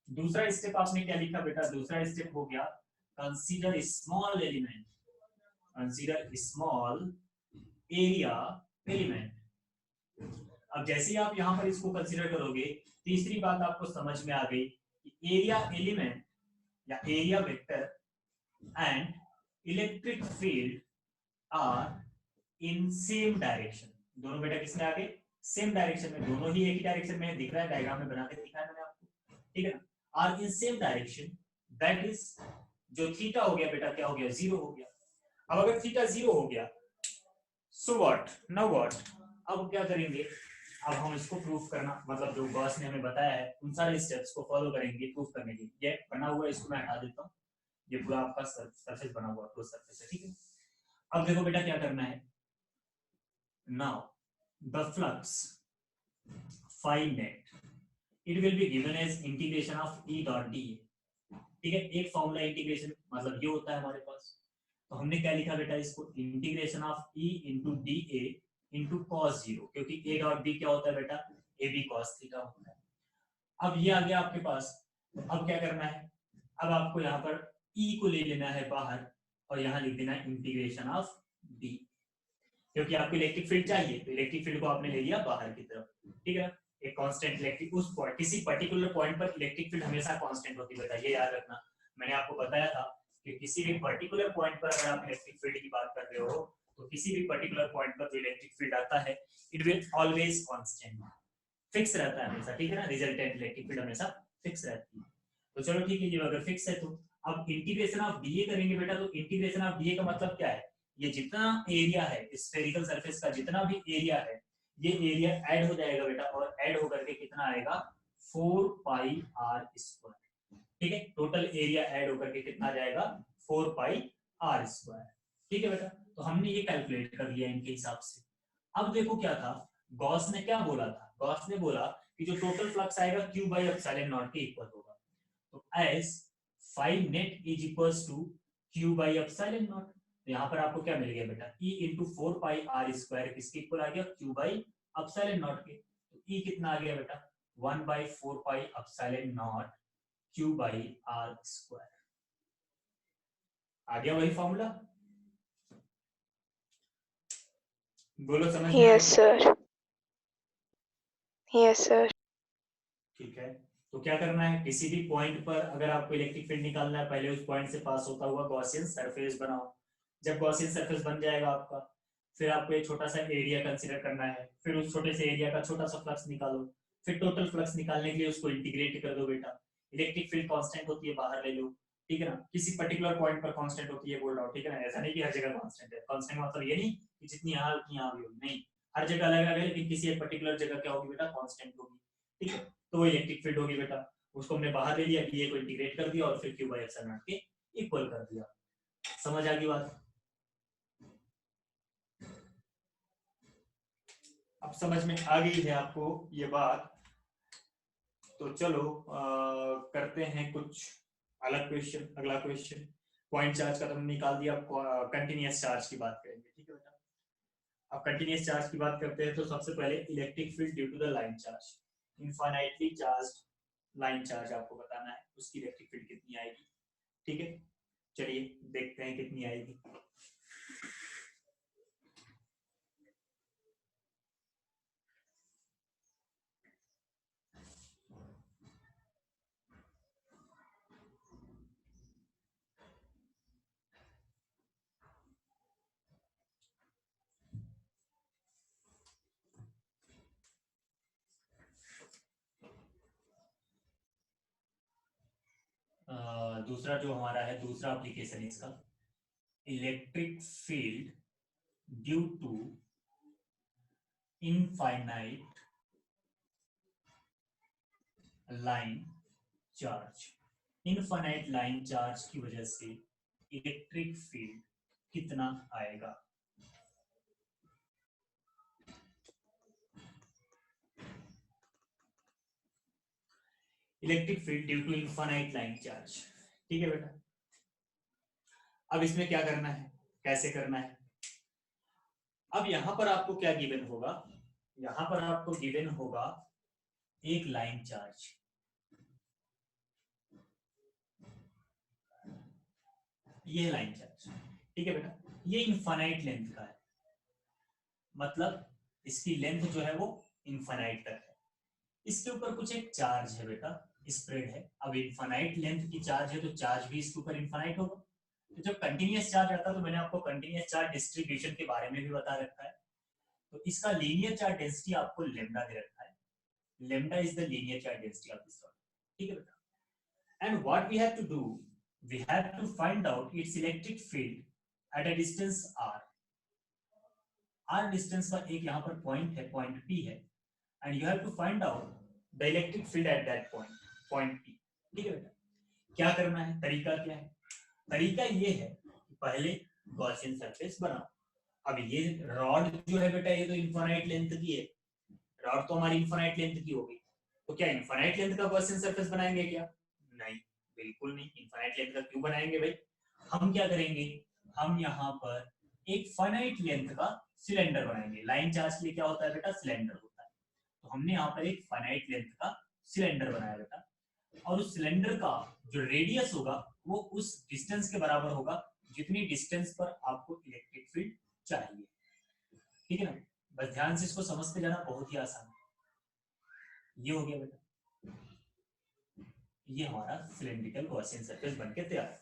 दूसरा स्टेप आपने क्या लिखा बेटा, दूसरा स्टेप हो गया consider small element, consider small area element. अब जैसे ही आप यहां पर इसको कंसीडर करोगे, तीसरी बात आपको समझ में आ गई कि एरिया एलिमेंट या area vector and electric field are in same direction. दोनों बेटा किसमें आ गए, सेम डायरेक्शन में, दोनों ही एक ही डायरेक्शन में दिख रहा है, डायग्राम में बना के दिखाया मैंने आपको, ठीक है ना। Are in same direction, that is जो थीटा हो गया बेटा क्या हो गया, 0 हो गया। अब अगर थीटा 0 हो गया, सो व्हाट, नाउ व्हाट, अब क्या करेंगे, अब हम इसको प्रूफ करना, मतलब जो गॉस ने हमें बताया है उन सारे स्टेप्स को फॉलो करेंगे प्रूफ करने के लिए। ये बना हुआ है, इसको मैं हटा देता हूँ, ये पूरा आपका सरफेस बना हुआ क्लोज सरफेस है, ठीक है। अब देखो बेटा क्या करना है, now the flux phi net it will be given as integration of E dot dA, ठीक है। एक फॉर्मूला इंटीग्रेशन मतलब ये होता है हमारे पास, तो हमने क्या लिखा बेटा, इसको integration of E into D A into cos 0, क्योंकि A डॉट B क्या होता है बेटा, ए बी कॉस थीटा होता है। अब ये आ गया आपके पास, तो अब क्या करना है, अब आपको यहाँ पर E को ले लेना है बाहर और यहाँ लिख देना है इंटीग्रेशन ऑफ D, क्योंकि आपको इलेक्ट्रिक फील्ड चाहिए, तो इलेक्ट्रिक फील्ड को आपने ले लिया बाहर की तरफ, ठीक है। एक कांस्टेंट इलेक्ट्रिक उस किसी पर्टिकुलर पॉइंट पर इलेक्ट्रिक फील्ड हमेशा कांस्टेंट होती है बेटा, ये याद रखना। मैंने आपको बताया था कि किसी भी पर्टिकुलर पॉइंट पर अगर आप इलेक्ट्रिक फील्ड की बात कर रहे हो तो किसी भी पर्टिकुलर पॉइंट पर जो इलेक्ट्रिक फील्ड आता है it will always constant, fix रहता है हमेशा, ठीक है ना। रिजल्टेंट इलेक्ट्रिक फील्ड हमेशा फिक्स रहती है। तो चलो ठीक है, ये अगर फिक्स है तो अब इंटीग्रेशन ऑफ डीए करेंगे बेटा। तो इंटीग्रेशन ऑफ डीए का मतलब क्या है, ये जितना एरिया है स्फेरिकल सरफेस का, जितना भी एरिया है ये एरिया ऐड हो जाएगा बेटा, और ऐड होकर के कितना आएगा 4 पाई आर स्क्वायर, ठीक है। टोटल एरिया ऐड होकर के कितना आ जाएगा 4 पाई आर स्क्वायर, ठीक है बेटा। तो हमने ये कैलकुलेट कर लिया इनके हिसाब से। अब देखो क्या था, गॉस ने क्या बोला था, गॉस ने बोला कि जो टोटल फ्लक्स आएगा Q बाई एप्सिलॉन नॉट के इक्वल होगा। तो as phi net is equals to Q by epsilon naught, यहाँ पर आपको क्या मिल गया बेटा E into 4 pi r square किसके इक्वल आ गया Q बाई एप्सिलॉन नॉट के। तो E कितना आ गया बेटा 1 by 4 pi epsilon naught Q by r square, आ गया वही फॉर्मूला, बोलो समझ में यस सर, यस सर। ठीक है। तो क्या करना है, किसी भी पॉइंट पर अगर आपको इलेक्ट्रिक फील्ड निकालना है पहले उस पॉइंट से पास होता हुआ गॉसियन सरफेस बनाओ। जब गॉसियन सरफेस बन जाएगा आपका, फिर आपको एक छोटा सा एरिया कंसीडर करना है, फिर उस छोटे से एरिया का छोटा सा फ्लक्स निकालो, फिर टोटल फ्लक्स निकालने के लिए उसको इंटीग्रेट कर दो बेटा। इलेक्ट्रिक फील्ड कांस्टेंट होती है, बाहर ले लो, ठीक है ना। किसी पर्टिकुलर पॉइंट पर कांस्टेंट होती है बोल रहा हूँ, ठीक है ना। ऐसा नहीं कि हर जगह कांस्टेंट है, कांस्टेंट मतलब ये नहीं कि जितनी यहाँ उतनी यहाँ भी होगी, नहीं, हर जगह अलग अलग है, लेकिन किसी एक पर्टिकुलर जगह क्या होगी बेटा कांस्टेंट होगी, ठीक है। तो वो इलेक्ट्रिक फील्ड होगी बेटा, उसको हमने बाहर ले लिया, डीए को इंटीग्रेट कर दिया और फिर Q बाई एप्सिलॉन नॉट के इक्वल कर दिया। समझ आ गई बात? अब समझ में आ गई है आपको ये बात? तो चलो करते हैं कुछ अलग क्वेश्चन। अगला क्वेश्चन पॉइंट चार्ज का तो हमने निकाल दिया, कंटिन्यूअस चार्ज की बात करेंगे, ठीक है बेटा। अब कंटिन्यूअस चार्ज की बात करते हैं तो सबसे पहले electric field due to the line charge, infinitely charge line charge आपको बताना है, उसकी इलेक्ट्रिक फील्ड कितनी आएगी, ठीक है। चलिए देखते हैं कितनी आएगी। दूसरा जो हमारा है, दूसरा एप्लीकेशन इसका, electric field due to infinite line charge. Infinite line charge की वजह से इलेक्ट्रिक फील्ड कितना आएगा। Electric field due to infinite line charge, ठीक है बेटा। अब इसमें क्या करना है, कैसे करना है। अब यहां पर आपको क्या गिवन होगा, यहां पर आपको गिवन होगा एक लाइन चार्ज, ये लाइन चार्ज, ठीक है बेटा। ये इनफाइनाइट लेंथ का है, मतलब इसकी लेंथ जो है वो इनफाइनाइट तक है। इसके ऊपर कुछ एक चार्ज है बेटा, स्प्रेड है। अब इनफाइनाइट लेंथ की चार्ज है तो चार्ज भी इसके ऊपर इनफाइनाइट होगा। तो जब कंटीन्यूअस चार्ज आता है तो मैंने आपको कंटीन्यूअस चार्ज डिस्ट्रीब्यूशन के बारे में भी बता रखा है। तो इसका लीनियर चार्ज डेंसिटी आपको लेम्डा दे रखा है, lambda is the linear charge density of this solid, ठीक है बेटा। And what we have to do, we have to find out its electric field at a distance r. r distance का एक यहाँ पर पॉइंट है, पॉइंट P है, and you have to find out the electric field at that point, point P, ठीक है बेटा। क्या करना है, तरीका क्या है? तरीका ये है कि पहले गॉसियन सरफेस बनाओ। अब ये रॉड जो है बेटा ये तो इनफाइनाइट लेंथ की है, रॉड तो हमारी इनफाइनाइट लेंथ की होगी, तो क्या इनफाइनाइट लेंथ का गॉसियन सरफेस बनाएंगे क्या? नहीं, बिल्कुल नहीं। इनफाइनाइट लेंथ का क्यों बनाएंगे भाई? हम क्या करेंगे, हम यहाँ पर एक फाइनाइट लेंथ का सिलेंडर बनाएंगे। लाइन चार्ज के लिए क्या होता है बेटा, सिलेंडर होता है। तो हमने यहाँ पर एक फाइनाइट लेंथ का सिलेंडर बनाया बेटा, और उस सिलेंडर का जो रेडियस होगा वो उस डिस्टेंस के बराबर होगा जितनी डिस्टेंस पर आपको इलेक्ट्रिक फील्ड चाहिए, ठीक है ना। बस ध्यान से इसको समझते जाना, बहुत ही आसान है। ये हो गया बेटा, ये हमारा सिलेंड्रिकल गॉसियन सरफेस बनके तैयार।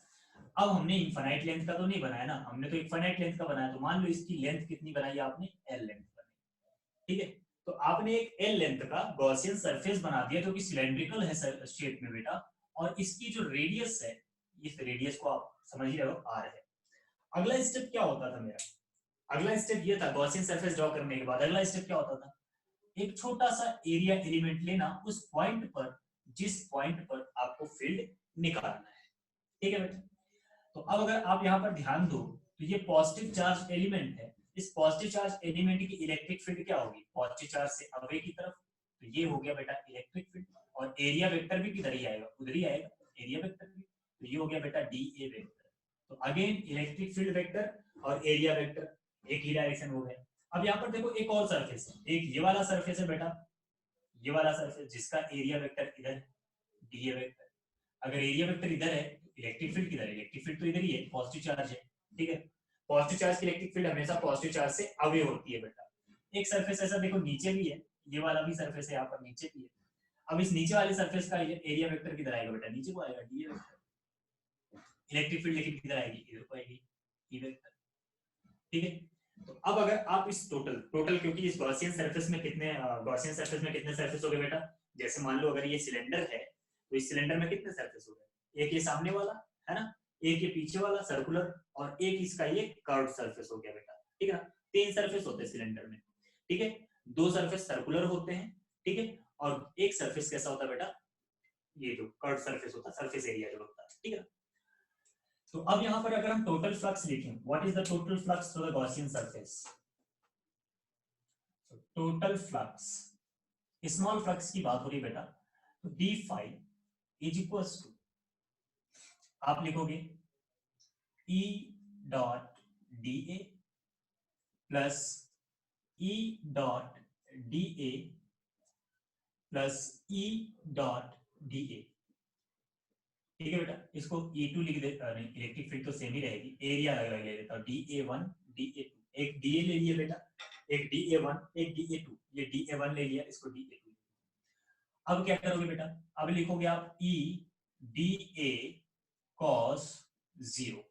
अब हमने इनफाइनाइट लेंथ का तो नहीं बनाया ना, हमने तो इनफाइनाइट लेंथ का बनाया। तो मान लो इसकी लेंथ कितनी बनाई आपने, एल लेंथ बनाई, ठीक है। तो आपने एक एल लेंथ का गॉसियन सरफेस बना दिया जो कि सिलेंड्रिकल है शेप में बेटा, और इसकी जो रेडियस है, इस रेडियस को आप समझ ही रहे हो, आर है। अगला स्टेप क्या होता था मेरा, अगला स्टेप ये था गॉसियन सरफेस ड्रॉ करने के बाद अगला स्टेप क्या होता था, एक छोटा सा एरिया एलिमेंट लेना उस पॉइंट पर जिस पॉइंट पर आपको फील्ड निकालना है, ठीक है बेटा। तो अब अगर आप यहाँ पर ध्यान दो तो ये पॉजिटिव चार्ज एलिमेंट है, इस पॉजिटिव चार्ज एलिमेंट की इलेक्ट्रिक फील्ड क्या होगी, पॉजिटिव चार्ज से अवे की तरफ, तो ये हो गया बेटा इलेक्ट्रिक फील्ड। और एरिया वेक्टर भी किधर ही आएगा, उधर ही आएगा एरिया वेक्टर भी, तो ये हो गया बेटा डी ए वेक्टर। तो अगेन इलेक्ट्रिक फील्ड वेक्टर और एरिया वेक्टर एक ही डायरेक्शन हो गया। अब यहाँ पर देखो एक और सरफेस है, एक ये वाला सरफेस है बेटा, ये वाला सरफेस जिसका एरिया वेक्टर इधर है, डी ए वेक्टर। अगर एरिया वेक्टर इधर है, इलेक्ट्रिक फील्ड किधर है, इलेक्ट्रिक फील्ड तो इधर ही है, पॉजिटिव चार्ज है, ठीक है। पॉजिटिव चार्ज की इलेक्ट्रिक फील्ड हमेशा पॉजिटिव चार्ज से अवे होती है बेटा। एक सरफेस ऐसा देखो नीचे भी है, ये वाला भी सरफेस है यहाँ पर नीचे भी है। अब इस नीचे वाले सरफेस का एरिया वेक्टर किधर आएगा बेटा, नीचे को आएगा, D A vector. Electric field लेकिन किधर आएगी, इधर को आएगी, ई वेक्टर, ठीक है। तो अब अगर आप इस टोटल क्योंकि इस गॉसियन सरफेस में कितने गॉसियन सरफेस में कितने सरफेस हो गए बेटा, जैसे मान लो अगर ये सिलेंडर है तो इस सिलेंडर में कितने सरफेस हो गए, एक ये सामने वाला है ना, एक ये पीछे वाला सर्कुलर, और एक इसका ये कर्व्ड सरफेस हो गया बेटा, ठीक है। 3 सरफेस होते हैं सिलेंडर में, ठीक है। 2 सरफेस सर्कुलर होते हैं, ठीक है, और एक सरफेस कैसा होता है बेटा, ये जो कर्व्ड सरफेस होता है, सरफेस एरिया जो होता है, ठीक है। तो अब यहां पर अगर हम टोटल फ्लक्स लिखें, what is the total flux through the Gaussian surface, total flux, small flux की बात हो रही बेटा, तो d phi is equals to, आप लिखोगे E dot d A plus E dot d A plus E dot d A, ठीक है बेटा। इसको E2 लिख दे, नहीं इलेक्ट्रिक फील्ड तो सेम ही रहेगी, एरिया अलग अलग ले लेता हूं, DA1 DA2, एक DA ले लिया बेटा, एक DA1 एक DA2, ये DA1 ले लिया, इसको DA2। अब क्या करोगे बेटा, अब लिखोगे आप E DA cos 0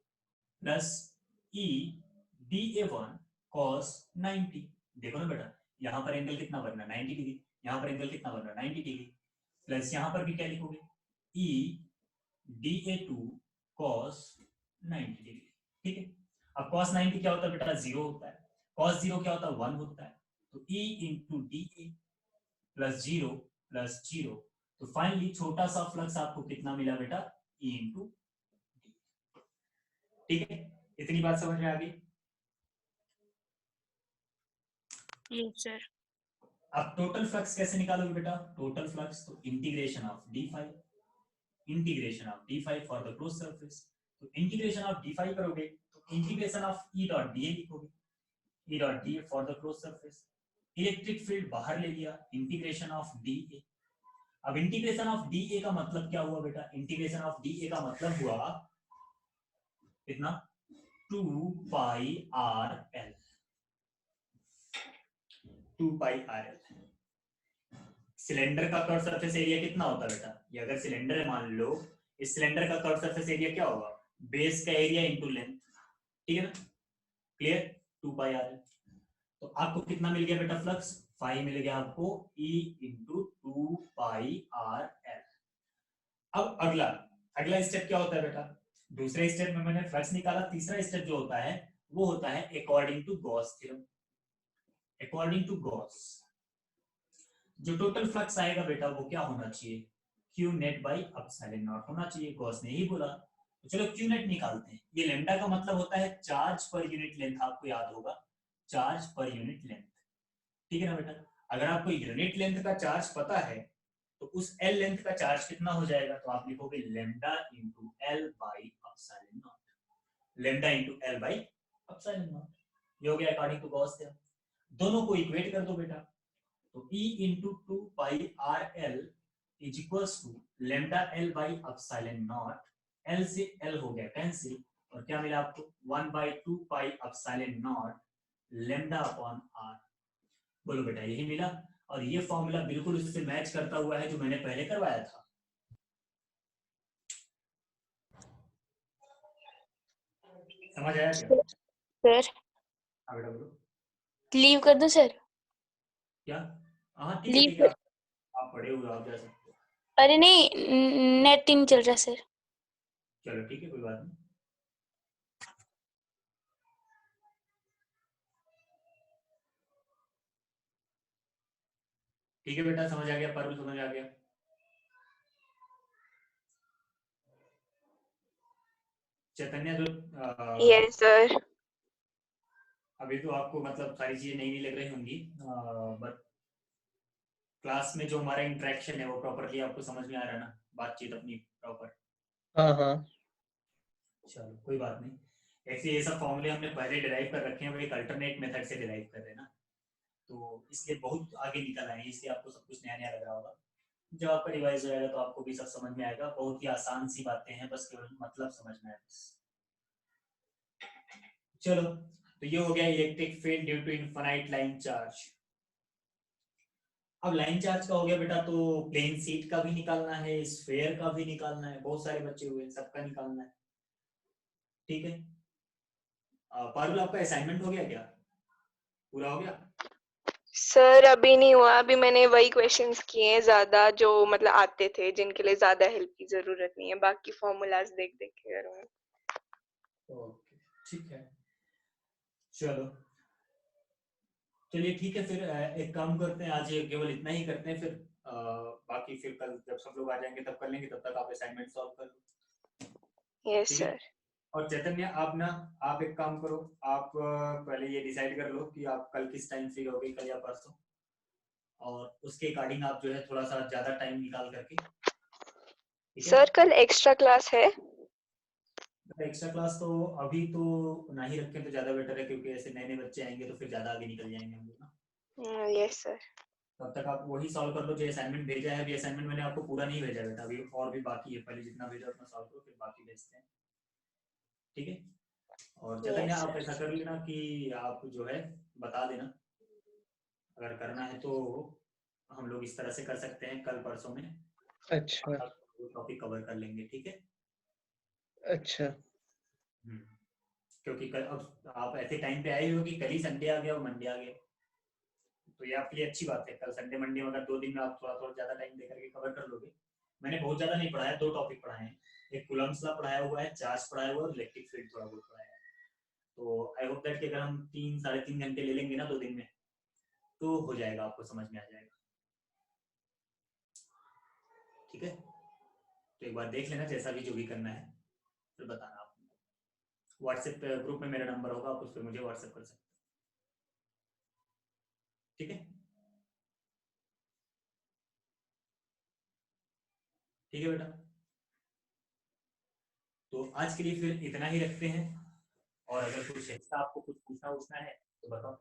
plus E DA1 cos 90। देखो ना बेटा यहाँ पर एंगल कितना बन रहा है, 90 डिग्री, यहाँ पर एंगल कितना बन रहा है, 90 डिग्री, प्लस यहाँ पर भी क्या लिखोगे, E DA2 cos 90 डिग्री, ठीक है। अब cos 90 क्या होता है बेटा, 0 होता है, cos 0 क्या होता है, 1 होता है, तो E into DA plus 0 plus 0, तो फाइनली छोटा सा फ्लक्स आपको कितना मिला बेटा, E इंटू डी, ठीक है। इतनी बात समझ में आ गई। Yes sir. अब टोटल फ्लक्स कैसे निकालोगे बेटा, टोटल फ्लक्स तो integration of d5, integration of d5 for the close surface, तो इंटीग्रेशन ऑफ d5 करोगे तो integration of E dot da लिखोगे, E dot da for the close surface, electric field बाहर ले लिया, इंटीग्रेशन ऑफ da। अब इंटीग्रेशन ऑफ da का मतलब क्या हुआ बेटा, इंटीग्रेशन ऑफ da का मतलब हुआ कितना, 2 pi r L, 2 pi r L. Cylinder का कर्व सरफेस एरिया कितना होता है बेटा, ये अगर सिलेंडर है मान लो, इस सिलेंडर का कर्व सरफेस एरिया क्या होगा, बेस का एरिया इनटू लेंथ, ठीक है ना, क्लियर, 2 पाई आर एल। तो आपको कितना मिल गया बेटा फ्लक्स, 5 मिल गया आपको E into 2 pi r L. अब अगला स्टेप क्या होता है बेटा, दूसरे स्टेप में मैंने फ्लक्स निकाला, तीसरा स्टेप जो होता है वो होता है according to Gauss theorem. According to Gauss जो टोटल फ्लक्स आएगा बेटा वो क्या होना चाहिए, Q net by epsilon naught होना चाहिए, गॉस ने ही बोला। तो चलो क्यू नेट निकालते हैं। ये लैम्डा का मतलब होता है चार्ज पर यूनिट लेंथ, आपको याद होगा चार्ज पर यूनिट लेंथ, ठीक है ना बेटा। अगर आपको यूनिट लेंथ का चार्ज पता है तो उस एल लेंथ का चार्ज कितना हो जाएगा, तो आप लिखोगे lambda into L by epsilon naught, lambda into L by epsilon not, ये हो गया अकॉर्डिंग टू गॉस थ्योरम। दोनों को इक्वेट कर दो बेटा, तो E into 2 pi r l is equals to lambda l by epsilon naught, l से एल हो गया कैंसिल, और क्या मिला आपको 1 by 2 pi epsilon naught lambda upon r, बोलो बेटा यही मिला। और ये फॉर्मूला बिल्कुल उससे मैच करता हुआ है जो मैंने पहले करवाया था। समझ आया क्या? सर हाँ बेटा बोलो। लीव कर दो सर। क्या? हाँ ठीक है लीव ठीक है, आप पढ़े हुए आप जा सकते हो। अरे नहीं, नेट नहीं चल रहा सर। चलो ठीक है, कोई बात नहीं। ठीक है बेटा, समझ आ गया, पारुल समझ आ गया। चैतन्य तो यस सर। अभी तो आपको मतलब सारी चीजें नई नई लग रही होंगी, बट क्लास में जो हमारा इंटरेक्शन है वो प्रॉपरली आपको समझ में आ रहा है ना, बातचीत अपनी प्रॉपर? हाँ हाँ। चलो कोई बात नहीं। ऐसे ये सब फॉर्मूले हमने पहले डिराइव कर रखे हैं, वो एक अल्टरनेट मेथड से डिराइव कर रहे हैं ना, तो इसलिए बहुत आगे निकल आए हैं, इसलिए आपको सब कुछ नया नया लग रहा होगा। जब आपका रिवाइज हो जाएगा तो आपको भी सब समझ में आएगा। बहुत ही आसान सी बातें हैं, बस केवल मतलब समझ में आए बस। चलो, तो ये हो गया electric field due to infinite line charge. अब लाइन चार्ज का हो गया बेटा, तो प्लेन सीट का भी निकालना है, स्फेयर का भी निकालना है, बहुत सारे बच्चे हुए सबका निकालना है। ठीक है, पारुल आपका असाइनमेंट हो गया क्या? पूरा हो गया? सर अभी नहीं हुआ, अभी मैंने वही क्वेश्चंस किए हैं ज्यादा जो मतलब आते थे, जिनके लिए ज्यादा हेल्प की जरूरत नहीं है, बाकी फॉर्मूलाज देख देख के करूंगी। ओके ठीक है, चलो चलिए ठीक है फिर, एक काम करते हैं, आज ये केवल इतना ही करते हैं, फिर बाकी फिर कल जब सब लोग आ जाएंगे तब कर लेंगे, तब तक आप असाइनमेंट सॉल्व कर लो। यस ठीक है, सर। और चैतन्य आप ना, आप एक काम करो, आप पहले ये डिसाइड कर लो कि आप कल किस टाइम फ्री हो गई, कल या परसों, और उसके अकॉर्डिंग आप जो है थोड़ा सा ज्यादा टाइम निकाल करके, ठीक है? सर कल एक्स्ट्रा क्लास है? एक्स्ट्रा क्लास तो अभी तो ना ही रखें तो ज्यादा बेटर है, क्योंकि ऐसे नए नए बच्चे आएंगे तो फिर ज्यादा आगे निकल जाएंगे हम लोग ना। Yes sir. तब तक आप वही सॉल्व कर लो जो असाइनमेंट भेजा है। अभी असाइनमेंट मैंने आपको पूरा नहीं भेजा बेटा, अभी और भी बाकी है, पहले जितना भेजा उतना सॉल्व करो, फिर बाकी भेजते हैं। ठीक है, और चैतन्य यस आप सर। ऐसा कर लेना कि आप जो है बता देना, अगर करना है तो हम लोग इस तरह से कर सकते हैं, कल परसों में अच्छा टॉपिक कवर कर लेंगे। ठीक है, अच्छा। क्योंकि कल अब आप ऐसे टाइम पे आए हो कि कल ही संडे आ गया और मंडे आ गया, तो ये आपके लिए अच्छी बात है। कल संडे मंडे में अगर 2 दिन में आप थोड़ा थोड़ा ज्यादा टाइम देकर के कवर कर लोगे। मैंने बहुत ज्यादा नहीं पढ़ाया, 2 टॉपिक पढ़ाए हैं, एक कूलम्ब्स लॉ पढ़ाया हुआ है, चार्ज पढ़ाया हुआ है, और इलेक्ट्रिक फील्ड थोड़ा बहुत पढ़ाया है। तो आई होप दैट कि अगर हम 3 साढ़े 3 घंटे ले लेंगे ना 2 दिन में, तो हो जाएगा, आपको समझ में आ जाएगा। ठीक है, तो एक बार देख लेना, जैसा भी जो भी करना है फिर बताना आप। व्हाट्सएप ग्रुप में मेरा नंबर होगा, आप उस पर मुझे व्हाट्सएप कर सकते हैं। ठीक है, ठीक है बेटा, तो आज के लिए फिर इतना ही रखते हैं, और अगर कुछ एक्स्ट्रा आपको कुछ पूछना है तो बताओ।